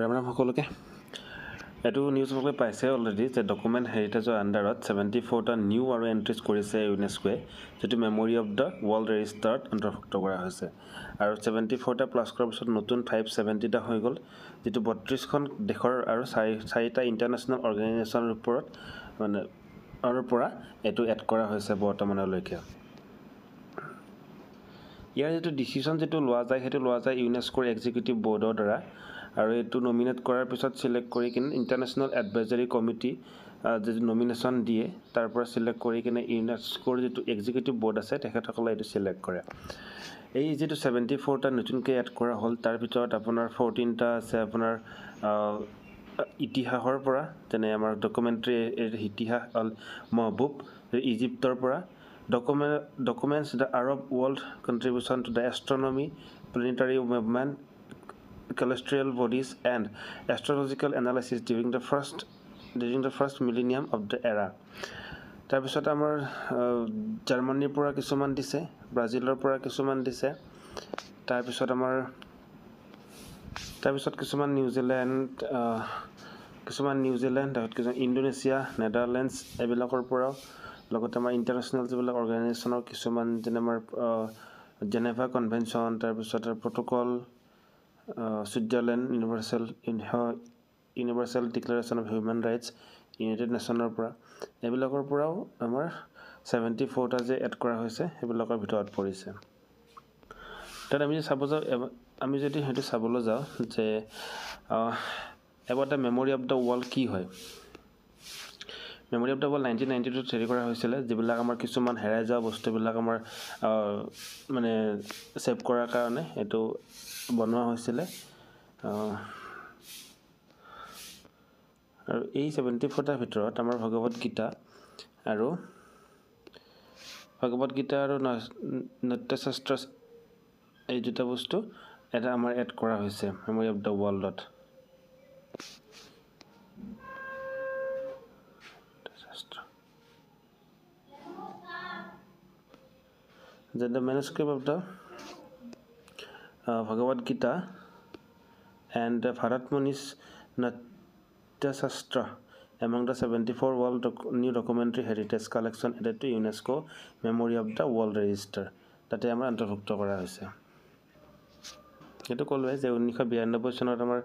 ৰাম ৰাম সকলোকে এটো নিউজ সকলে পাইছে অলৰেডি যে ডকুমেণ্ট হেৰিটেজৰ আণ্ডাৰত 74টা নিউ আৰু এণ্ট্ৰিজ কৰিছে ইউনেস্কোৱে যেটো মেমৰি অফ দ্য ৱৰ্ল্ড ৰেজিষ্টাৰত অন্তৰ্ভুক্ত কৰা হৈছে আৰু 74টা প্লাছ কৰাৰ পিছত নতুন 570টা হৈ গ'ল যেটো 32খন দেশৰ আৰু 4টা ইণ্টাৰনেশ্যনেল অৰ্গেনাইজেশ্যনৰ ওপৰত মানে আৰু পৰা এটো এড কৰা হৈছে বৰ্তমানলৈকে ইয়াৰ যেটো ডিসিশন যেটো লোৱা যায় হেতু লোৱা যায় ইউনেস্কোৰ এক্সিকিউটিভ বৰ্ডৰ দ্বাৰা আৰু এটো নমিনেট কৰাৰ পিছত সিলেক্ট কৰি কিনে ইন্টাৰনেশ্যনেল এডভাইজৰী কমিটি যে নমিনেশন দিয়ে তাৰ পৰা সিলেক্ট কৰি কিনে ইউনেস্কোৰ যেটো এক্সিকিউটিভ বৰ্ড আছে তেখেতসকলে এটো সিলেক্ট কৰে এই যেটো 74টা নতুনকৈ এড কৰা হল তাৰ ভিতৰত আপোনাৰ 14টা আছে আপোনাৰ ইতিহাসৰ পৰা তেনে আমাৰ ডকুমেণ্টাৰী ইতিহাস অল মহবুব ইজিপ্তৰ পৰা documents the Arab world contribution to the astronomy planetary movement celestial bodies and astrological analysis during the first millennium of the era তাৰ পিছত আমাৰ জাৰ্মানীৰ পৰা কিছুমান দিছে ব্ৰাজিলৰ পৰা কিছুমান দিছে তাৰ পিছত আমাৰ কিছুমান নিউজিলেণ্ড আৰু কিছুমান ইণ্ডোনেছিয়া নেদাৰলেণ্ডছ এবিলাকৰ পৰা লগতে আমাৰ ইন্টাৰনেশ্যনেল যিবিলাক অৰ্গেনাইজেশ্যনৰ কিছুমান যেনে আমাৰ জেনেভা কনভেনচন তাৰ পিছত protocol Switzerland universal declaration of human rights united নেশ্যনৰ পৰা এবিলাকৰ পৰাও আমাৰ 74টা যে এড কৰা হৈছে এবিলাকৰ ভিতৰত পৰিছে তাত আমি যদি হেতু চাবলৈ যাওঁ যে about the memory of the world কি হয় মেমৰি অফ দ্য ৱৰ্ল্ড 1992 হেৰি কৰা হৈছিল যিবিলাক আমাৰ কিছুমান হেৰাই যোৱা বস্তুবিলাক আমাৰ মানে সেভ কৰাৰ কাৰণে এটো বনোৱা হৈছিল আৰু এই 74টা ভিতৰত আমাৰ ভগৱত গীতা আৰু নাট্যশাস্ত্ৰ এই দুটা বস্তু এটা আমাৰ এড কৰা হৈছে মেমৰি অফ দ্য ৱৰ্ল্ডত the manuscript of the Bhagavad Gita and the Bharat Muni's Natya Shastra among the 74 world new documentary heritage collection added to UNESCO Memory of the World Register তাতে আমাৰ অন্তৰ্ভুক্ত কৰা হৈছে এটো কলৱে যে 1992 চনত আমাৰ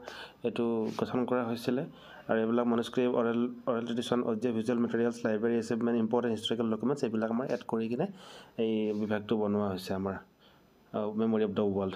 এটো গঠন কৰা হৈছিল আৰু এবিলাক manuscript oral tradition audio visual materials library achievement important historical documents এবিলাক আমাৰ এড কৰি কিনে এই বিভাগটো বনোৱা হৈছে আমাৰ মেমৰি অফ দ্য ৱৰ্ল্ড